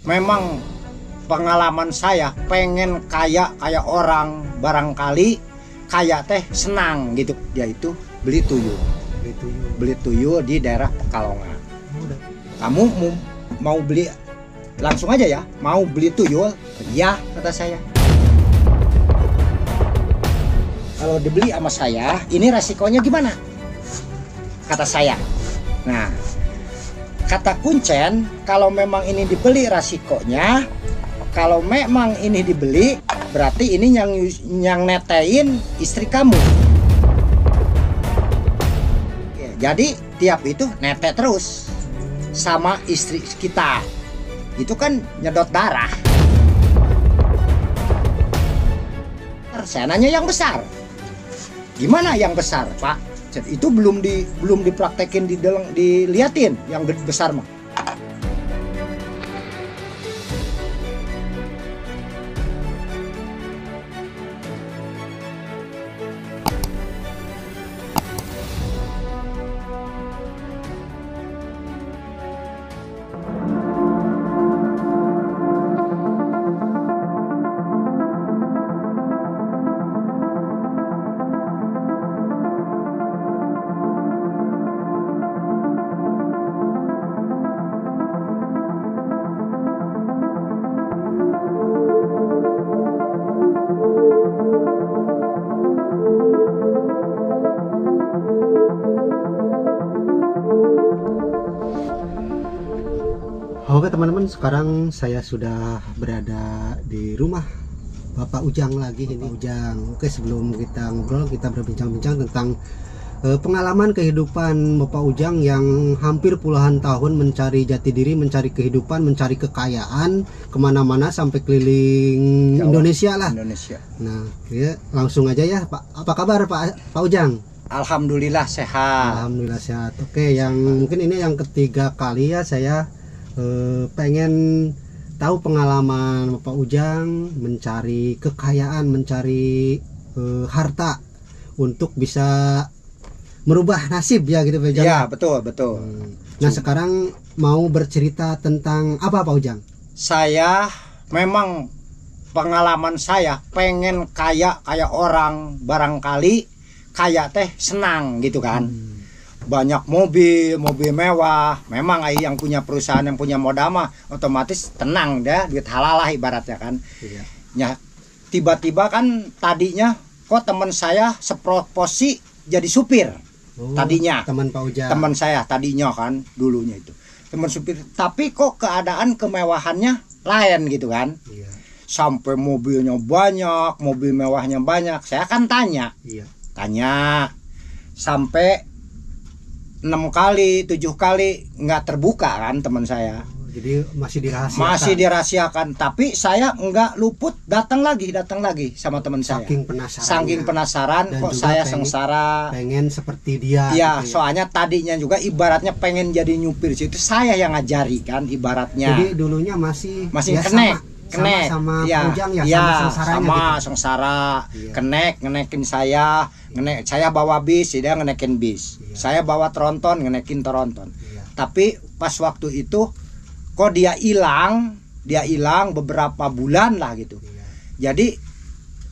memang pengalaman saya pengen kayak orang, barangkali kayak teh senang gitu. Dia itu beli tuyul. Beli tuyul di daerah Pekalongan. Kamu mau beli langsung aja ya, mau beli tuyul? Ya, kata saya. Kalau dibeli sama saya, ini resikonya gimana? Kata saya. Nah, kata Kuncen, kalau memang ini dibeli resikonya, kalau memang ini dibeli, berarti ini yang netein istri kamu. Jadi tiap itu nete terus sama istri kita. Itu kan nyedot darah. Saya nanya yang besar. Gimana yang besar, Pak? Itu belum dipraktekin, diliatin yang besar mah. Oke teman-teman, sekarang saya sudah berada di rumah Bapak Ujang lagi ini. Ujang, oke, sebelum kita ngobrol, kita berbincang-bincang tentang pengalaman kehidupan Bapak Ujang yang hampir puluhan tahun mencari jati diri, mencari kehidupan, mencari kekayaan kemana-mana sampai keliling Jawa, Indonesia lah. Indonesia. Nah, ya, langsung aja ya Pak. Apa kabar Pak Ujang? Alhamdulillah sehat. Alhamdulillah sehat. Oke, yang mungkin ini yang ketiga kali ya saya pengen tahu pengalaman Bapak Ujang mencari kekayaan, mencari harta untuk bisa merubah nasib ya gitu Pak Ujang. Ya, betul. Nah, sekarang mau bercerita tentang apa Pak Ujang? Saya memang pengalaman saya pengen kayak orang, barangkali kayak teh senang gitu kan. Banyak mobil mewah. Memang yang punya perusahaan, yang punya modal mah otomatis tenang dah, duit halal lah ibaratnya kan. Iya. Ya, tiba-tiba kan tadinya kok teman saya seproporsi jadi supir. Tadinya teman Pak Ujang. Teman saya tadinya kan dulunya itu teman supir, tapi kok keadaan kemewahannya lain gitu kan. Iya. Sampai mobilnya banyak, mobil mewahnya banyak. Saya kan tanya. Iya. Tanya sampai 6 kali 7 kali nggak terbuka kan teman saya. Jadi masih dirahasiakan. Masih dirahasiakan, tapi saya nggak luput datang lagi sama teman saya. Saking penasaran kok saya sengsara. Pengen seperti dia. Ya, gitu ya. soalnya tadinya juga ibaratnya pengen jadi nyupir situ, saya yang ngajari kan ibaratnya. Jadi dulunya masih ya, sama ya, Ujang ya, ya sama gitu. sengsara. Iya. Ngenekin saya bawa bis, dia ngenekin bis. Iya. Saya bawa tronton, ngenekin tronton. Iya. Tapi pas waktu itu kok dia hilang beberapa bulan lah gitu. Iya. Jadi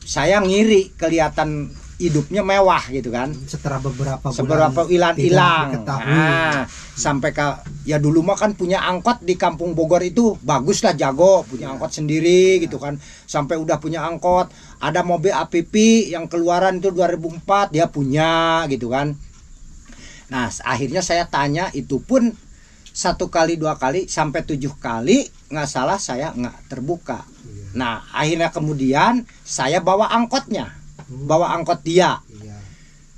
saya ngiri kelihatan hidupnya mewah gitu kan. Setelah beberapa bulan hilang. Nah, sampai ya dulu mah kan punya angkot di Kampung Bogor itu bagus lah, jago, punya angkot sendiri gitu kan. Sampai udah punya angkot, ada mobil APP yang keluaran itu 2004 dia punya gitu kan. Nah, akhirnya saya tanya, itu pun 1 kali 2 kali sampai 7 kali nggak salah saya nggak terbuka. Nah, akhirnya kemudian saya bawa angkotnya. Bawa angkot dia. Iya.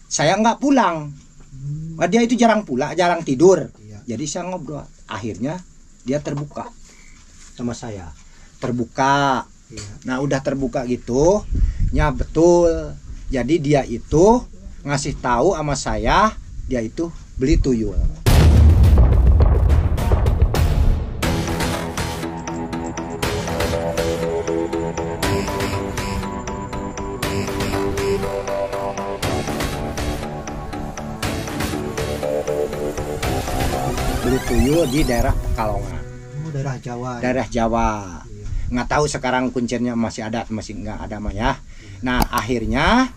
Saya nggak pulang. Dia itu jarang tidur. Iya. Jadi saya ngobrol. Akhirnya dia terbuka sama saya. Terbuka. Iya. Nah, udah terbuka gitu. Ya betul. Jadi dia itu ngasih tahu sama saya, dia itu beli tuyul. Beli tuyul di daerah Pekalongan. daerah Jawa. Daerah Jawa. Iya. Nggak tahu sekarang kuncennya masih ada, masih nggak ada mah ya. Nah akhirnya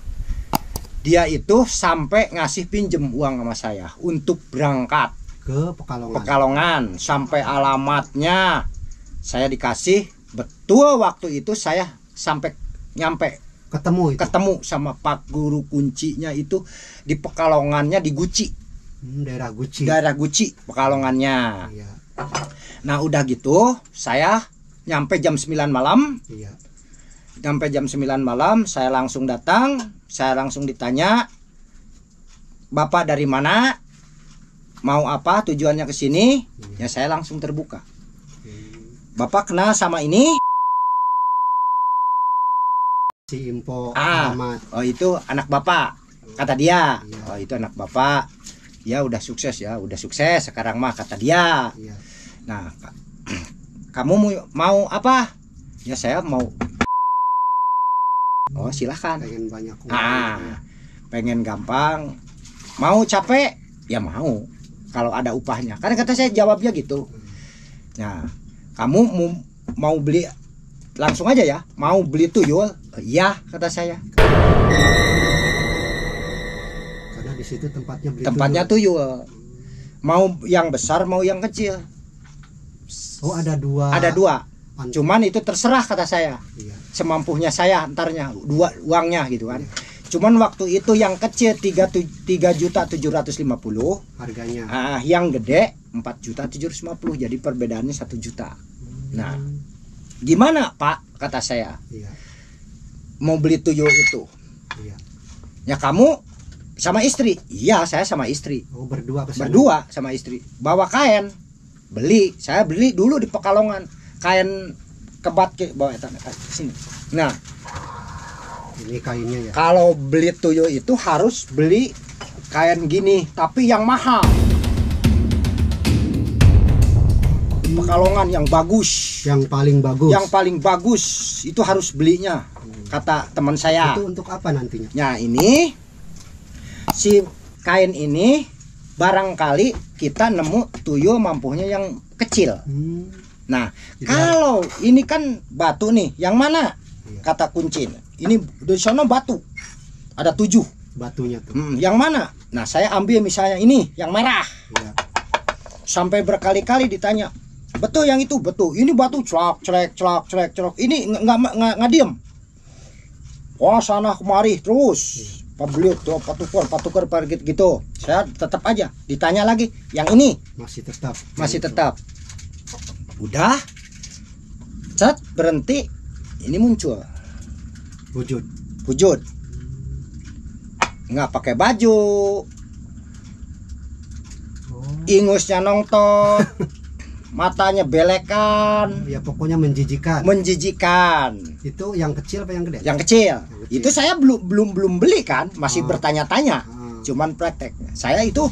dia itu sampai ngasih pinjem uang sama saya untuk berangkat Ke Pekalongan. Pekalongan, sampai alamatnya saya dikasih. Betul waktu itu saya sampai nyampe Ketemu itu. ketemu sama Pak Guru kuncinya itu di Pekalongannya di Guci. Daerah Guci. Daerah Guci Pekalongannya. Iya. Nah udah gitu saya nyampe jam 9 malam. Iya. Sampai jam 9 malam saya langsung datang, saya langsung ditanya, "Bapak dari mana? Mau apa? Tujuannya ke sini?" Ya saya langsung terbuka. "Bapak kenal sama ini?" Si info Ah, alamat. oh itu anak Bapak, kata dia. Iya. Oh itu anak Bapak. Ya udah sukses ya, udah sukses sekarang mah, kata dia. Iya. Nah, kamu mau apa? Ya saya mau. Oh silahkan. Pengen banyak uang. Ah, pengen gampang. Mau capek? Ya mau. Kalau ada upahnya. Karena kata saya jawabnya gitu. Nah, kamu mau beli langsung aja ya? Mau beli tuyul? Iya, kata saya. Karena di situ tempatnya beli Tempatnya tuyul. Mau yang besar, mau yang kecil. Oh, ada dua. Ada dua. Cuman itu terserah, kata saya. Iya. Semampunya saya antarnya, dua uangnya gitu kan. Cuman waktu itu yang kecil 3.750.000, Harganya. yang gede 4.750.000, jadi perbedaannya 1 juta. Nah, gimana Pak, kata saya, Iya. mau beli tuyul itu? Iya. Ya kamu sama istri? Iya, saya sama istri. Oh, berdua kesana. Berdua sama istri. Bawa kain, beli. Saya beli dulu di Pekalongan kain kebat ke bawa ke sini. Nah, Ini kainnya ya. kalau beli tuyul itu harus beli kain gini, tapi yang mahal. Pekalongan yang bagus. Yang paling bagus. Yang paling bagus itu harus belinya, kata teman saya. Itu untuk apa nantinya? Nah ini si kain ini barangkali kita nemu tuyul mampunya yang kecil. Nah Jadi kalau ini kan batu nih, yang mana? Iya. Kata kuncin. Ini di sana batu ada 7. Batunya tuh. Yang mana? Nah saya ambil misalnya ini yang merah. Iya. Sampai berkali-kali ditanya, betul yang itu? Betul. Ini batu celak celek celak celek celak. Ini nggak diem. Wah sana kemari terus. Pabeliut tuh patukar gitu. Saya tetap aja ditanya lagi, yang ini Masih tetap. masih tetap. Udah, cat berhenti. Ini muncul Wujud. wujud. Nggak pakai baju, Oh. ingusnya nongtot, matanya belekan, Ya pokoknya menjijikan. menjijikan. Itu yang kecil apa yang gede? Yang kecil. kecil. Itu saya belum beli kan, masih Oh. bertanya-tanya. Ah. Cuman praktek. Saya itu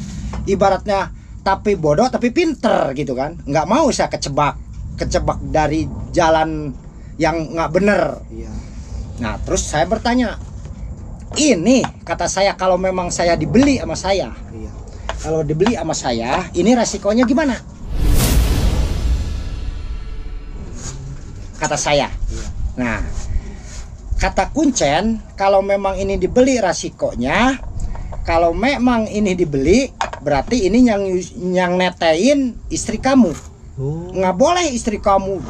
ibaratnya tapi bodoh tapi pinter gitu kan. Nggak mau saya kecebak dari jalan yang nggak bener. Iya. Nah terus saya bertanya, ini kata saya kalau memang saya dibeli sama saya, Iya. kalau dibeli sama saya, ini resikonya gimana? Kata saya. Iya. Nah, kata kuncen, kalau memang ini dibeli resikonya, kalau memang ini dibeli, berarti ini yang netein istri kamu. Oh. Nggak boleh istri kamu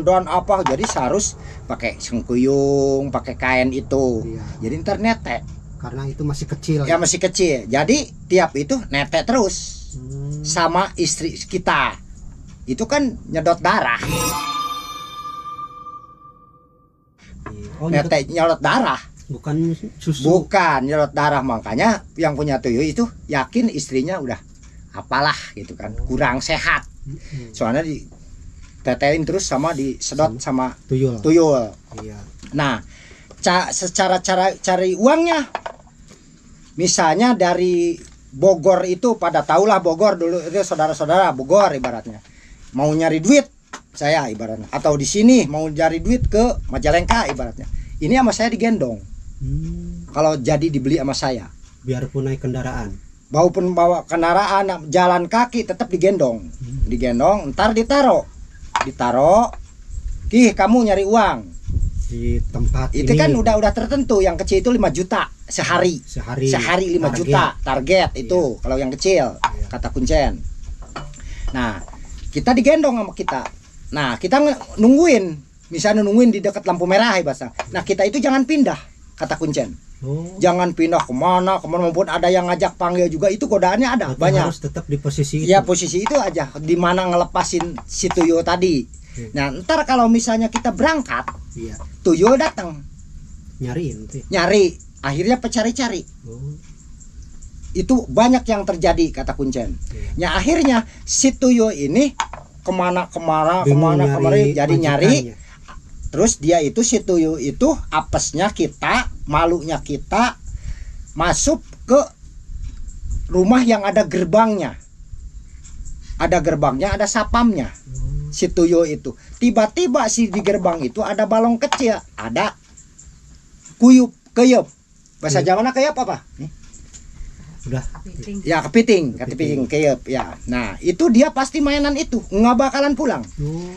don apa, jadi harus pakai sengkuyung, pakai kain itu. Iya. Jadi ntar nete. Karena itu masih kecil. Ya masih kecil. Jadi tiap itu nete terus Hmm. sama istri kita. Itu kan nyedot darah. Oh, Nete nyedot darah. bukan susu. Bukan nyedot darah, makanya yang punya tuyul itu yakin istrinya udah apalah gitu kan, kurang sehat. Soalnya ditetein terus sama disedot sama Tuyul. tuyul. Iya. Nah, secara cara cari uangnya, misalnya dari Bogor itu, pada tahulah Bogor dulu itu saudara-saudara Bogor ibaratnya mau nyari duit saya ibaratnya, atau di sini mau cari duit ke Majalengka ibaratnya, ini sama saya digendong. Kalau jadi dibeli sama saya, Biarpun naik kendaraan. maupun bawa kendaraan jalan kaki tetap digendong. Digendong ntar ditaro ditaro. Kih, kamu nyari uang di tempat itu ini. kan udah tertentu. Yang kecil itu 5 juta sehari. Sehari 5 juta target itu kalau yang kecil, kata Kuncen. Nah, kita digendong sama kita. Nah, kita nungguin, misalnya nungguin di dekat lampu merah ya bahasa. Nah, kita itu jangan pindah, kata Kuncen. Jangan pindah kemana maupun ada yang ngajak panggil juga, itu godaannya ada. Berarti banyak. Harus tetap di posisi itu. Ya, posisi itu aja, di mana ngelepasin si tuyul tadi. Nah, ntar kalau misalnya kita berangkat, tuyul datang nyari, akhirnya pecari-cari. Itu banyak yang terjadi, kata Kuncen. Ya, akhirnya si tuyul ini kemana jadi nyari. Terus dia itu, si tuyul itu apesnya kita, malunya kita masuk ke rumah yang ada gerbangnya. Ada gerbangnya, ada sapamnya. Si tuyul itu tiba-tiba di gerbang itu ada balong kecil, ada keyup. Bahasa Jawa keyup apa? Udah. Ya, kepiting keyup ya. Nah, itu dia pasti mainan itu, nggak bakalan pulang.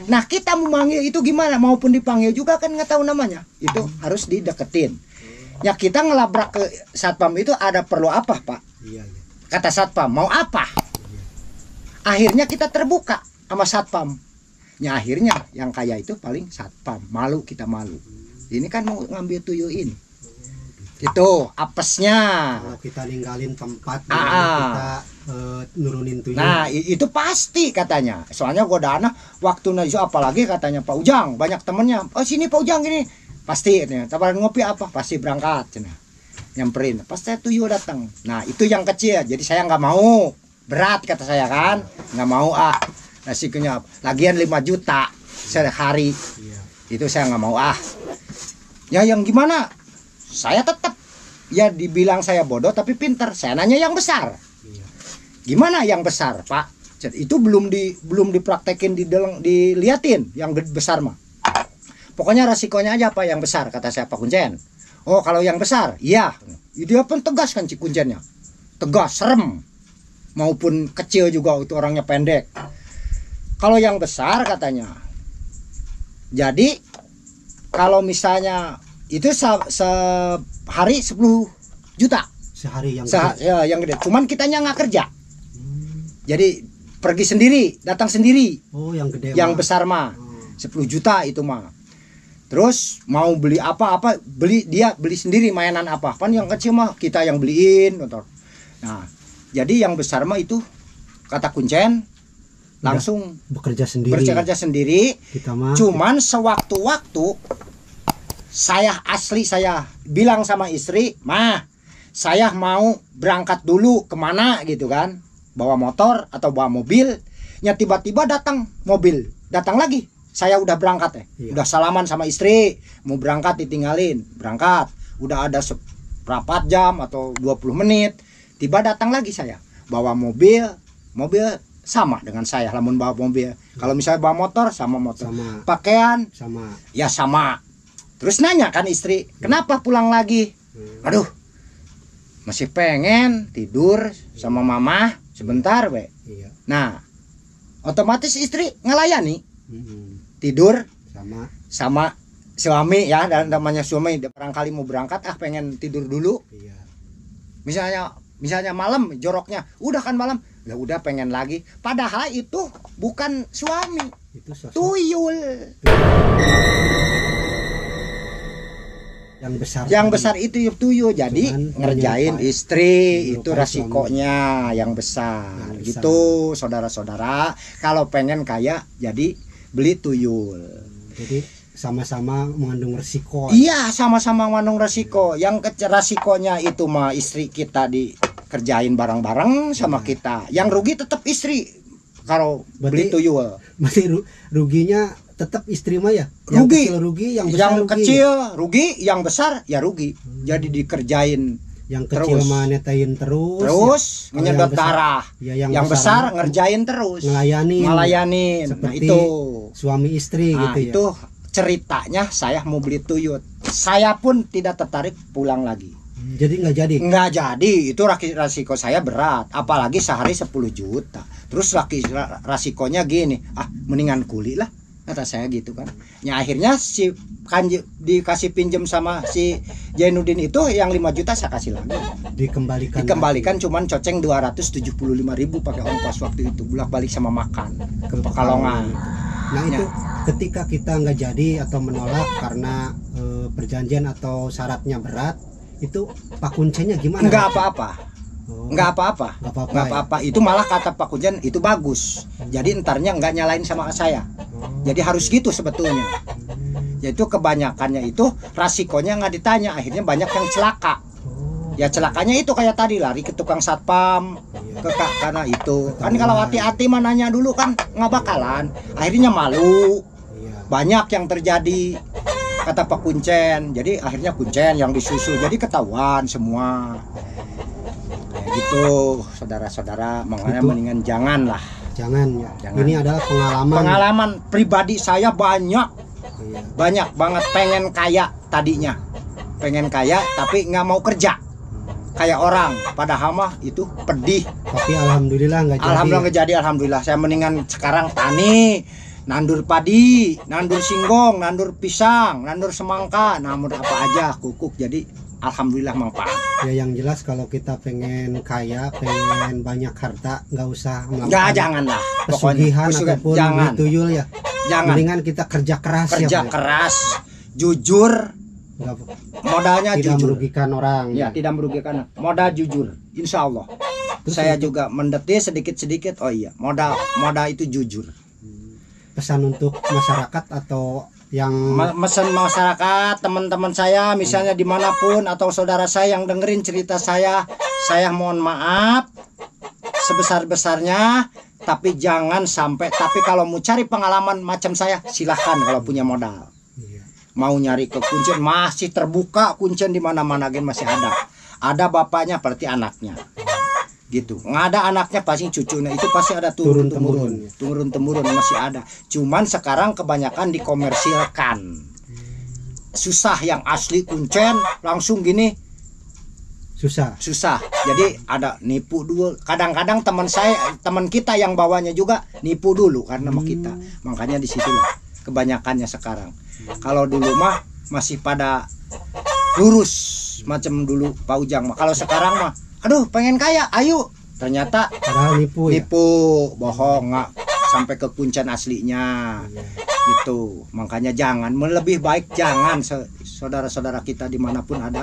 Nah, kita mau manggil itu gimana? Maupun dipanggil juga kan nggak tahu namanya. Itu harus dideketin. Ya, kita ngelabrak ke satpam itu ada perlu apa, Pak? Kata satpam, mau apa? Akhirnya kita terbuka sama satpam. Ya, akhirnya yang kaya itu paling satpam. Malu, kita malu. Ini kan mau ngambil tuyul ini. Itu apesnya. Kalau kita ninggalin tempat, kita nurunin tuyul. Nah, itu pasti katanya. Soalnya godaan waktu itu, apalagi katanya Pak Ujang, banyak temennya. Oh, sini Pak Ujang gini. Pasti katanya, tawaran ngopi apa? Pasti berangkat. Nyamperin. Pasti tuyul datang. Nah, itu yang kecil. Jadi saya nggak mau. Berat kata saya kan. Nggak mau resikonya. Lagian 5 juta sehari. Itu saya nggak mau Ya, yang gimana? Saya tetap ya dibilang saya bodoh tapi pinter. Saya nanya yang besar. Gimana yang besar, Pak? Itu belum dipraktekin, diliatin yang besar mah. Pokoknya resikonya aja apa yang besar, kata saya Pak Kuncen. Oh, kalau yang besar, iya. Dia pun tegas kan si Kuncennya. Tegas, serem. Maupun kecil juga, itu orangnya pendek. Kalau yang besar katanya. Jadi kalau misalnya itu sehari 10 juta. Sehari yang ya, yang gede. Cuman kitanya nggak kerja. Jadi pergi sendiri, datang sendiri. Oh, yang gede. Yang besar mah 10 juta itu mah. Terus mau beli apa-apa, dia beli sendiri mainan apa. Kan yang kecil mah kita yang beliin. Nah, jadi yang besar mah itu kata Kuncen langsung bekerja sendiri. Kita mah cuman sewaktu-waktu saya bilang sama istri, "Mah, saya mau berangkat dulu kemana gitu kan, bawa motor atau bawa mobil." Ya, tiba-tiba datang mobil, datang lagi. Saya udah berangkat udah salaman sama istri, mau berangkat ditinggalin, berangkat. Udah ada seperempat jam atau 20 menit, tiba datang lagi saya, bawa mobil sama dengan saya, lamun bawa mobil. Kalau misalnya bawa motor, sama motor. Pakaian sama. Terus nanya kan istri, kenapa pulang lagi? Aduh, masih pengen tidur sama mama sebentar, we. Nah, otomatis istri ngelayani. Tidur sama suami ya, dan namanya suami barangkali mau berangkat, pengen tidur dulu. Misalnya malam joroknya, udah kan malam, ya udah pengen lagi. Padahal itu bukan suami, itu tuyul. Yang besar itu tuyul. Jadi ngerjain istri itu resikonya yang besar. Gitu, saudara-saudara. Kalau pengen kaya, jadi beli tuyul. Jadi sama-sama mengandung resiko. Iya, sama-sama mengandung resiko. Yang resikonya itu mah istri kita dikerjain bareng-bareng sama kita. Yang rugi tetap istri kalau beli tuyul. Berarti ruginya tetap istri mah ya? Yang kecil rugi, yang besar yang rugi. Kecil rugi, yang besar ya rugi. Jadi dikerjain. Yang kecil mah netain terus ya, menyedot darah. Ya, yang besar ngerjain terus. Ngelayanin. Seperti itu suami istri gitu ya. Itu ceritanya saya mau beli tuyul. Saya pun tidak tertarik pulang lagi. Jadi nggak jadi. Itu resiko saya berat. Apalagi sehari 10 juta. Terus resikonya gini, mendingan kuli lah. kata saya gitu kan. Ya akhirnya si Kanji dikasih pinjem sama si Jainuddin itu yang 5 juta saya kasih lagi. Dikembalikan cuman coceng 275.000 pakai ongkos waktu itu, bolak-balik sama makan ke Pekalongan. Nah itu ketika kita nggak jadi atau menolak karena perjanjian atau syaratnya berat, itu Pak Kuncennya gimana? Enggak apa-apa. Enggak apa-apa. Itu malah kata Pak Kuncen itu bagus. Jadi entarnya enggak nyalain sama saya. Jadi harus gitu sebetulnya. Yaitu kebanyakannya itu resikonya nggak ditanya, akhirnya banyak yang celaka. Ya celakanya itu kayak tadi lari ke tukang satpam, karena itu kan kalau hati-hati mah nanya dulu kan nggak bakalan. Akhirnya malu. Banyak yang terjadi kata Pak Kuncen. Jadi akhirnya Kuncen yang disusul. Jadi ketahuan semua. Gitu saudara-saudara, makanya mendingan jangan lah. Jangan. Ini adalah pengalaman pribadi saya banyak banget pengen kaya tadinya, pengen kaya tapi nggak mau kerja kayak orang, padahal mah itu pedih. Tapi alhamdulillah nggak jadi. Alhamdulillah saya mendingan sekarang tani, nandur padi, nandur singkong, nandur pisang, nandur semangka, nandur apa aja kukuk, jadi alhamdulillah manfaat. Ya yang jelas kalau kita pengen kaya, pengen banyak harta, nggak usah melakukan janganlah pesugihan ataupun tuyul ya. Jangan. Mendingan kita kerja keras. Jujur. Modalnya tidak jujur. Merugikan orang. Ya, tidak merugikan. Modal jujur. Insya Allah. Terus saya juga mendetik sedikit-sedikit. Oh iya, modal itu jujur. Pesan untuk masyarakat atau yang mesen masyarakat, teman-teman saya misalnya dimanapun atau saudara saya yang dengerin cerita saya mohon maaf sebesar-besarnya, tapi jangan sampai. Tapi kalau mau cari pengalaman macam saya silahkan kalau punya modal. Mau nyari ke Kuncen masih terbuka, Kuncen di mana-mana masih ada bapaknya berarti anaknya gitu, nggak ada anaknya pasti cucunya, itu pasti ada turun temurun masih ada. Cuman sekarang kebanyakan dikomersilkan, susah yang asli Kuncen langsung gini susah. Jadi ada nipu dulu, kadang-kadang teman kita yang bawanya juga nipu dulu karena sama kita, makanya disitulah kebanyakannya sekarang. Kalau dulu mah masih pada lurus macam dulu Pak Ujang mah. Kalau sekarang mah aduh pengen kaya, ayo, ternyata padahal nipu, bohong, nggak sampai ke Kuncen aslinya gitu. Makanya jangan, lebih baik jangan saudara-saudara kita dimanapun ada,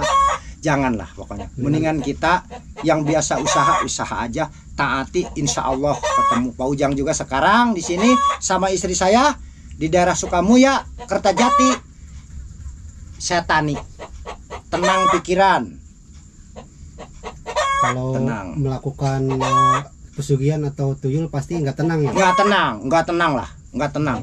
janganlah pokoknya. Mendingan kita yang biasa usaha aja, taati, insya Allah ketemu. Pak Ujang juga sekarang di sini sama istri saya di daerah Sukamuya, Kertajati, saya tani, tenang pikiran. Kalau melakukan pesugihan atau tuyul pasti nggak tenang ya? Nggak tenang.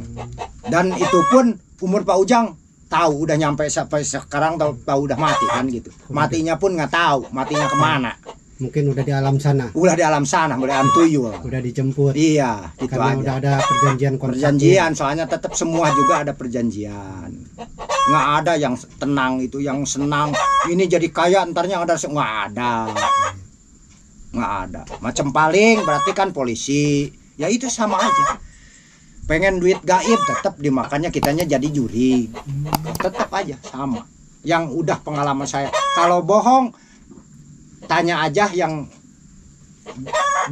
Dan itu pun umur Pak Ujang tahu udah nyampe sampai sekarang, tahu udah mati kan gitu. Matinya pun nggak tahu matinya kemana. Mungkin udah di alam sana. Udah alam tuyul. Udah dijemput. Iya, gitu karena aja. Udah ada perjanjian, soalnya tetap semua juga ada perjanjian. Nggak ada yang tenang itu, yang senang. Ini jadi kaya entarnya nggak ada. Macam paling berarti kan polisi. Ya itu sama aja. Pengen duit gaib tetap dimakannya, kitanya jadi juri. Tetap aja sama. Yang udah pengalaman saya. Kalau bohong tanya aja yang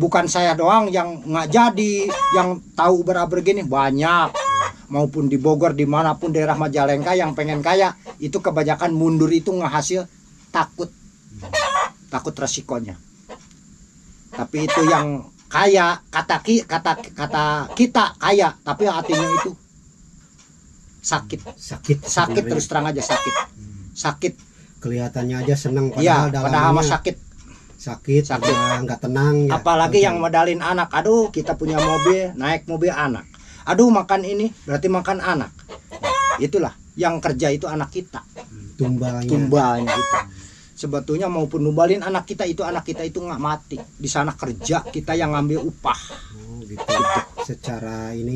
bukan saya doang yang nggak jadi, yang tahu beraber gini banyak. Maupun di Bogor, dimanapun daerah Majalengka yang pengen kaya itu kebanyakan mundur itu ngehasil takut resikonya. Tapi itu yang kaya, kata kita kaya, tapi hatinya itu sakit terus terang aja sakit. Kelihatannya aja senang padahal sakit nggak tenang ya. Apalagi yang modalin anak, aduh kita punya mobil, naik mobil anak, aduh makan ini berarti makan anak. Itulah yang kerja itu anak kita, tumbalnya itu. Sebetulnya maupun numbalin anak kita itu nggak mati di sana, kerja kita yang ngambil upah. Gitu.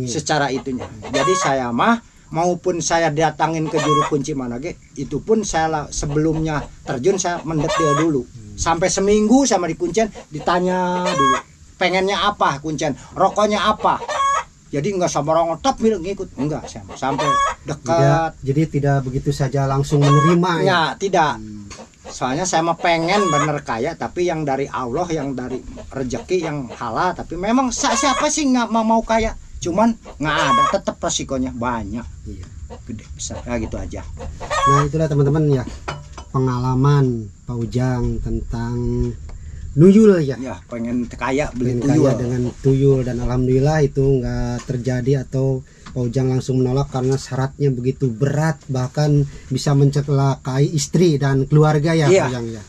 Secara itunya. Jadi saya mah maupun saya datangin ke juru kunci Manage, itu pun saya sebelumnya terjun saya mendetil dulu. Sampai seminggu sama di Kuncen ditanya dulu, pengennya apa Kuncen, rokoknya apa, Jadi nggak sabar ngetop ngikut, enggak sampai dekat. Jadi tidak begitu saja langsung menerima ya. Ya, tidak. Soalnya saya mah pengen bener kaya, tapi yang dari Allah, yang dari rezeki yang halal. Tapi memang siapa sih nggak mau kaya? Cuman nggak ada, tetap resikonya banyak. Iya. Gede besar, ya gitu aja. Nah itulah teman-teman ya, pengalaman Pak Ujang tentang nuyul ya. Ya pengen kaya beli Pengen tuyul. kaya dengan tuyul, dan alhamdulillah itu nggak terjadi atau Pak Ujang langsung menolak karena syaratnya begitu berat, bahkan bisa mencelakai istri dan keluarga ya Iya. Pak Ujang ya.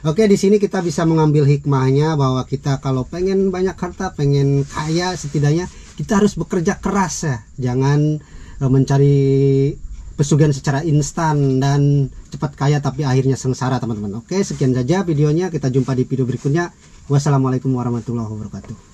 Oke, di sini kita bisa mengambil hikmahnya bahwa kita kalau pengen banyak harta, pengen kaya, setidaknya kita harus bekerja keras ya. Jangan mencari pesugihan secara instan dan cepat kaya tapi akhirnya sengsara teman-teman. Oke, sekian saja videonya, kita jumpa di video berikutnya. Wassalamualaikum warahmatullahi wabarakatuh.